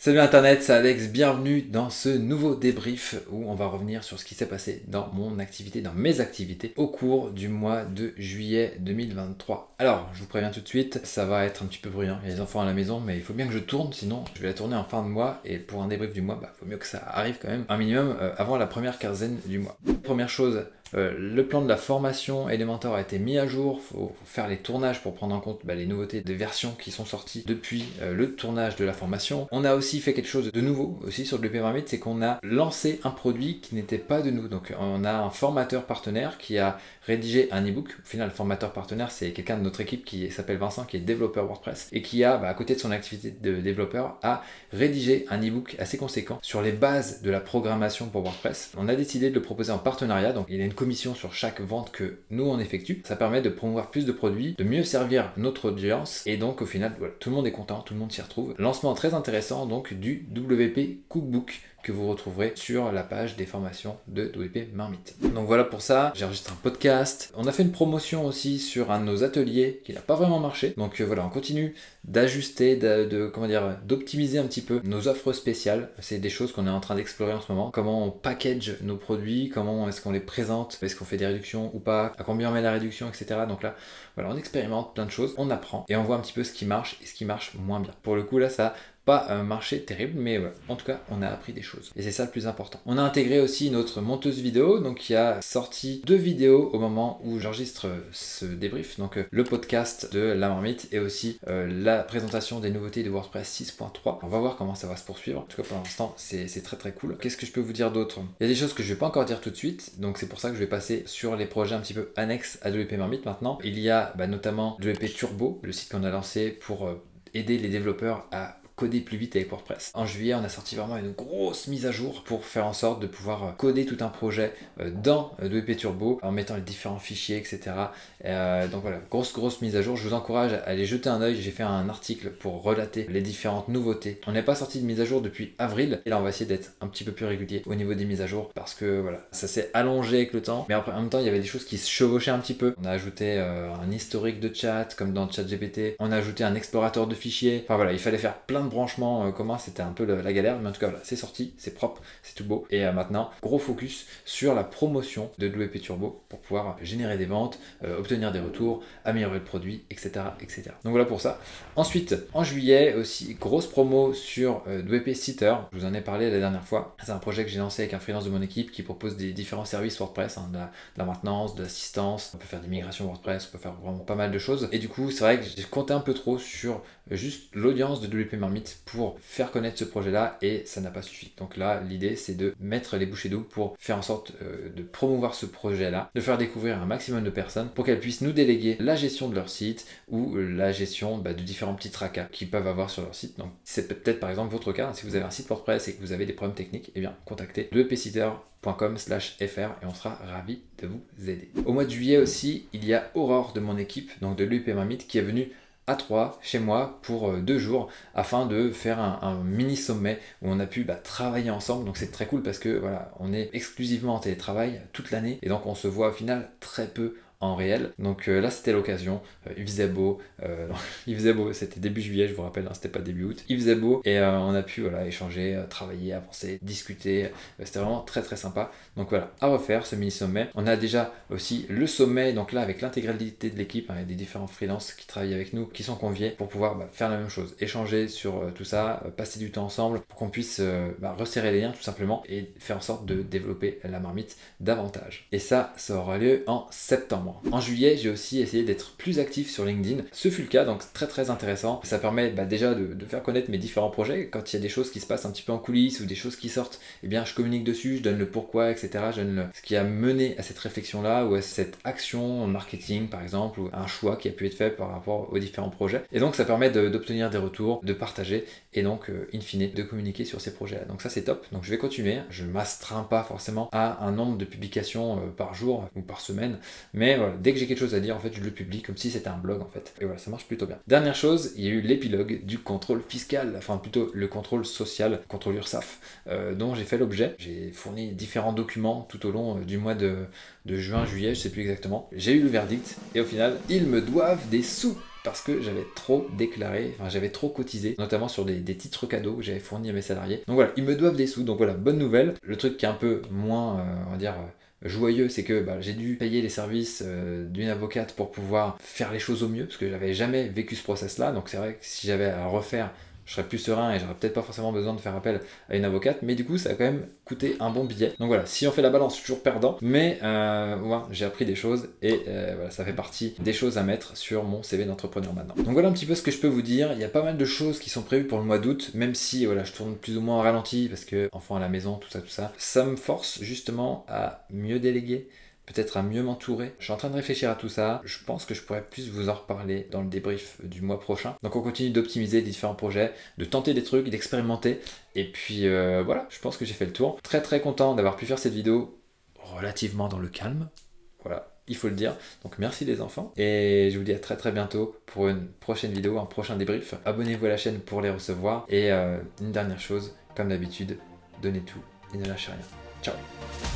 Salut Internet, c'est Alex, bienvenue dans ce nouveau débrief où on va revenir sur ce qui s'est passé dans mon activité, dans mes activités au cours du mois de juillet 2023. Alors, je vous préviens tout de suite, ça va être un petit peu bruyant, il y a les enfants à la maison, mais il faut bien que je tourne, sinon je vais la tourner en fin de mois et pour un débrief du mois, il faut mieux que ça arrive quand même un minimum avant la première quinzaine du mois. Première chose, le plan de la formation Elementor a été mis à jour, il faut faire les tournages pour prendre en compte les nouveautés des versions qui sont sorties depuis le tournage de la formation. On a aussi fait quelque chose de nouveau aussi sur WP Marmite, c'est qu'on a lancé un produit qui n'était pas de nous. Donc on a un formateur partenaire qui a rédigé un ebook. Au final, le formateur partenaire, c'est quelqu'un de notre équipe qui s'appelle Vincent, qui est développeur WordPress et qui a, à côté de son activité de développeur, a rédigé un ebook assez conséquent sur les bases de la programmation pour WordPress. On a décidé de le proposer en partenariat, donc il y a une commission sur chaque vente que nous on effectue. Ça permet de promouvoir plus de produits, de mieux servir notre audience et donc au final, voilà, tout le monde est content, tout le monde s'y retrouve. Lancement très intéressant donc du WP Cookbook que vous retrouverez sur la page des formations de WP Marmite. Donc voilà pour ça, j'ai enregistré un podcast. On a fait une promotion aussi sur un de nos ateliers qui n'a pas vraiment marché. Donc voilà, on continue d'ajuster, d'optimiser un petit peu nos offres spéciales. C'est des choses qu'on est en train d'explorer en ce moment. Comment on package nos produits, comment est-ce qu'on les présente, est-ce qu'on fait des réductions ou pas, à combien on met la réduction, etc. Donc là, voilà, on expérimente plein de choses, on apprend et on voit un petit peu ce qui marche et ce qui marche moins bien. Pour le coup là, ça pas un marché terrible, mais voilà. En tout cas, on a appris des choses. Et c'est ça le plus important. On a intégré aussi notre monteuse vidéo, donc qui a sorti 2 vidéos au moment où j'enregistre ce débrief. Donc le podcast de la marmite et aussi la présentation des nouveautés de WordPress 6.3. On va voir comment ça va se poursuivre. En tout cas, pour l'instant, c'est très très cool. Qu'est-ce que je peux vous dire d'autre? Il y a des choses que je vais pas encore dire tout de suite, donc c'est pour ça que je vais passer sur les projets un petit peu annexes à WP Marmite maintenant. Il y a notamment WP Turbo, le site qu'on a lancé pour aider les développeurs à coder plus vite avec WordPress. En juillet, on a sorti vraiment une grosse mise à jour pour faire en sorte de pouvoir coder tout un projet dans WP Turbo en mettant les différents fichiers, etc. Donc voilà, grosse mise à jour. Je vous encourage à aller jeter un œil. J'ai fait un article pour relater les différentes nouveautés. On n'est pas sorti de mise à jour depuis avril et là on va essayer d'être un petit peu plus régulier au niveau des mises à jour parce que voilà, ça s'est allongé avec le temps. Mais après, en même temps, il y avait des choses qui se chevauchaient un petit peu. On a ajouté un historique de chat comme dans ChatGPT. On a ajouté un explorateur de fichiers. Enfin voilà, il fallait faire plein de branchements communs, c'était un peu la galère, mais en tout cas voilà, c'est sorti, c'est propre, c'est tout beau. Et maintenant, gros focus sur la promotion de WP Turbo pour pouvoir générer des ventes, obtenir des retours, améliorer le produit, etc., etc. Donc voilà pour ça. Ensuite, en juillet aussi, grosse promo sur WP Sitter. Je vous en ai parlé la dernière fois. C'est un projet que j'ai lancé avec un freelance de mon équipe qui propose des différents services WordPress, de la maintenance, de l'assistance. On peut faire des migrations WordPress, on peut faire vraiment pas mal de choses. Et du coup, c'est vrai que j'ai compté un peu trop sur juste l'audience de WP Marmite pour faire connaître ce projet-là et ça n'a pas suffi. Donc là, l'idée, c'est de mettre les bouchées doubles pour faire en sorte de promouvoir ce projet-là, de faire découvrir un maximum de personnes pour qu'elles puissent nous déléguer la gestion de leur site ou la gestion de différents petits tracas qu'ils peuvent avoir sur leur site. Donc c'est peut-être par exemple votre cas, si vous avez un site WordPress et que vous avez des problèmes techniques, eh bien contactez wpsitter.com/fr et on sera ravis de vous aider. Au mois de juillet aussi, il y a Aurore de mon équipe, donc de WP Marmite, qui est venue à 3 chez moi pour 2 jours afin de faire un mini sommet où on a pu travailler ensemble. Donc c'est très cool parce que voilà, on est exclusivement en télétravail toute l'année et donc on se voit au final très peu en réel. Donc là c'était l'occasion, il faisait beau, c'était début juillet je vous rappelle, c'était pas début août, il faisait beau et on a pu échanger, travailler, avancer, discuter, c'était vraiment très très sympa. Donc voilà, à refaire ce mini sommet. On a déjà aussi le sommet, donc là avec l'intégralité de l'équipe, des différents freelances qui travaillent avec nous, qui sont conviés pour pouvoir faire la même chose, échanger sur tout ça, passer du temps ensemble pour qu'on puisse resserrer les liens tout simplement et faire en sorte de développer la marmite davantage. Et ça aura lieu en septembre. En juillet, j'ai aussi essayé d'être plus actif sur LinkedIn. Ce fut le cas, donc très intéressant. Ça permet déjà de faire connaître mes différents projets. Quand il y a des choses qui se passent un petit peu en coulisses ou des choses qui sortent, eh bien je communique dessus, je donne le pourquoi, etc. Je donne ce qui a mené à cette réflexion-là ou à cette action en marketing par exemple, ou un choix qui a pu être fait par rapport aux différents projets. Et donc ça permet d'obtenir des retours, de partager et donc in fine de communiquer sur ces projets-là. Donc ça c'est top. Donc je vais continuer. Je ne m'astreins pas forcément à un nombre de publications par jour ou par semaine, mais voilà, dès que j'ai quelque chose à dire, en fait, je le publie comme si c'était un blog, en fait. Et voilà, ça marche plutôt bien. Dernière chose, il y a eu l'épilogue du contrôle fiscal, enfin plutôt le contrôle social, contrôle URSSAF, dont j'ai fait l'objet. J'ai fourni différents documents tout au long du mois de juin, juillet, je sais plus exactement. J'ai eu le verdict et au final, ils me doivent des sous. parce que j'avais trop déclaré, enfin j'avais trop cotisé, notamment sur des titres cadeaux que j'avais fournis à mes salariés. Donc voilà, ils me doivent des sous, donc voilà, bonne nouvelle. Le truc qui est un peu moins, on va dire, joyeux, c'est que j'ai dû payer les services d'une avocate pour pouvoir faire les choses au mieux, parce que j'avais jamais vécu ce process-là, donc c'est vrai que si j'avais à refaire, je serais plus serein et j'aurais peut-être pas forcément besoin de faire appel à une avocate, mais du coup ça a quand même coûté un bon billet. Donc voilà, si on fait la balance, je suis toujours perdant, mais ouais, j'ai appris des choses et voilà, ça fait partie des choses à mettre sur mon CV d'entrepreneur maintenant. Donc voilà un petit peu ce que je peux vous dire. Il y a pas mal de choses qui sont prévues pour le mois d'août, même si voilà, je tourne plus ou moins en ralenti parce que enfant à la maison, tout ça. Ça me force justement à mieux déléguer, peut-être à mieux m'entourer. Je suis en train de réfléchir à tout ça. Je pense que je pourrais plus vous en reparler dans le débrief du mois prochain. Donc on continue d'optimiser les différents projets, de tenter des trucs, d'expérimenter. Et puis voilà, je pense que j'ai fait le tour. Très très content d'avoir pu faire cette vidéo relativement dans le calme. Voilà, il faut le dire. Donc merci les enfants. Et je vous dis à très très bientôt pour une prochaine vidéo, un prochain débrief. Abonnez-vous à la chaîne pour les recevoir. Et une dernière chose, comme d'habitude, donnez tout et ne lâchez rien. Ciao.